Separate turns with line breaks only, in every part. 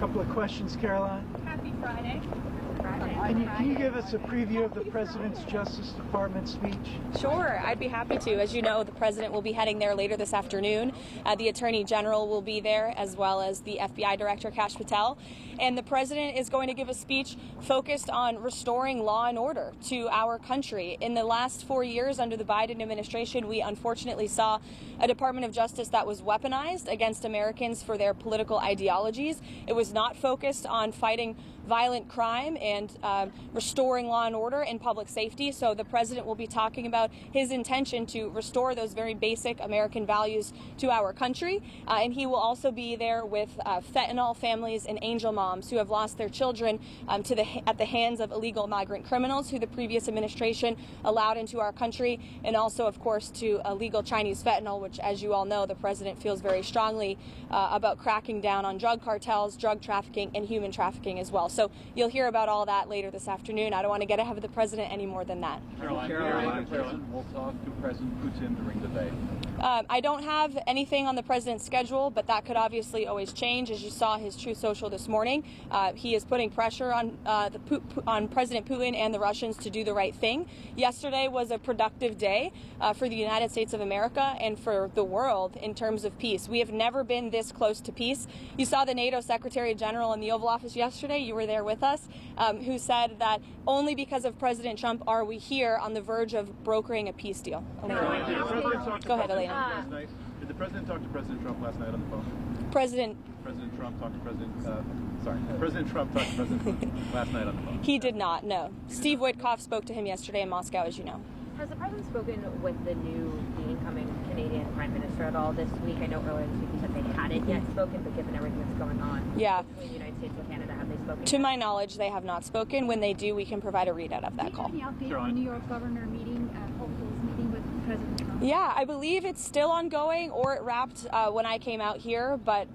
couple of questions, Caroline.
Happy Friday.
Can you give us a preview of the President's Justice Department speech?
Sure, I'd be happy to. As you know, the President will be heading there later this afternoon. The Attorney General will be there, as well as the FBI Director, Kash Patel. And the President is going to give a speech focused on restoring law and order to our country. In the last 4 years under the Biden administration, we unfortunately saw a Department of Justice that was weaponized against Americans for their political ideologies. It was not focused on fighting violent crime and restoring law and order and public safety. So the President will be talking about his intention to restore those very basic American values to our country. And he will also be there with fentanyl families and angel moms who have lost their children at the hands of illegal migrant criminals who the previous administration allowed into our country, and also, of course, to illegal Chinese fentanyl, which, as you all know, the President feels very strongly about cracking down on drug cartels, drug trafficking, and human trafficking as well. So you'll hear about all that later this afternoon. I don't want to get ahead of the President any more than that.
Caroline will talk to President Putin during the day.
I don't have anything on the President's schedule, but that could obviously always change. As you saw his Truth Social this morning, he is putting pressure on President Putin and the Russians to do the right thing. Yesterday was a productive day for the United States of America and for the world in terms of peace. We have never been this close to peace. You saw the NATO Secretary General in the Oval Office yesterday. You were there with us, who said that only because of President Trump are we here on the verge of brokering a peace deal.
Go
ahead, Elena.
Did the President talk to President Trump last night on the phone?
President
Trump talked to President Trump talked to President Putin last night on the phone.
He did not, no. Steve Witkoff spoke to him yesterday in Moscow, as you know.
Has the President spoken with the incoming Canadian Prime Minister at all this week? I know earlier this week you said they hadn't yet spoken, but given everything that's going on between the United States and Canada, have they spoken?
To my knowledge, they have not spoken. When they do, we can provide a readout of that call.
Any update on New York governor meeting, hopefuls meeting with President Trump?
Yeah, I believe it's still ongoing, or it wrapped when I came out here. But,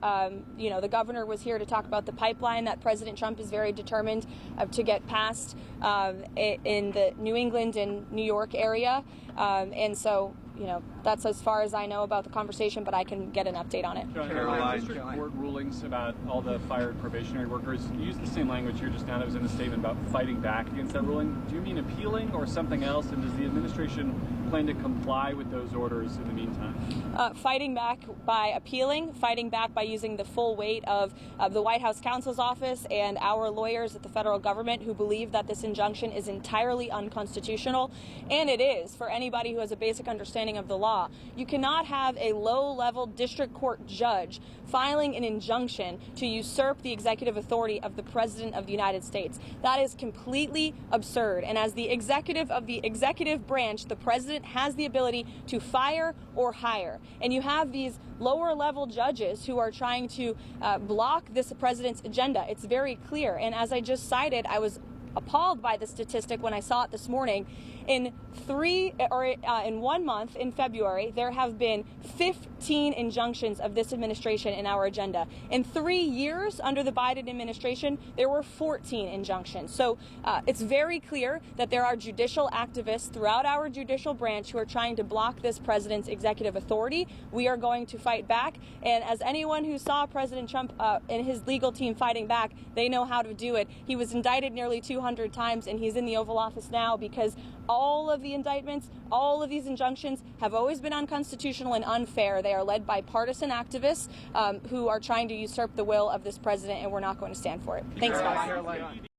you know, the governor was here to talk about the pipeline that President Trump is very determined to get passed in the New England and New York area. And so, you know, that's as far as I know about the conversation, but I can get an update on it.
Caroline, district court rulings about all the fired probationary workers. You used the same language here just now that was in the statement about fighting back against that ruling. Do you mean appealing or something else? And does the administration plan to comply with those orders in the meantime?
Fighting back by appealing, fighting back by using the full weight of the White House counsel's office and our lawyers at the federal government who believe that this injunction is entirely unconstitutional. And it is, for anybody who has a basic understanding of the law. You cannot have a low-level district court judge filing an injunction to usurp the executive authority of the President of the United States. That is completely absurd. And as the executive of the executive branch, the President has the ability to fire or hire. And you have these lower-level judges who are trying to block this President's agenda. It's very clear. And as I just cited, I was appalled by the statistic when I saw it this morning. In 1 month, in February, there have been 15 injunctions of this administration in our agenda. In 3 years under the Biden administration, there were 14 injunctions. So it's very clear that there are judicial activists throughout our judicial branch who are trying to block this president's executive authority. We are going to fight back. And as anyone who saw President Trump and his legal team fighting back, they know how to do it. He was indicted nearly 200 times, and he's in the Oval Office now because all of the indictments, all of these injunctions have always been unconstitutional and unfair. They are led by partisan activists who are trying to usurp the will of this president, and we're not going to stand for it. Thanks, guys.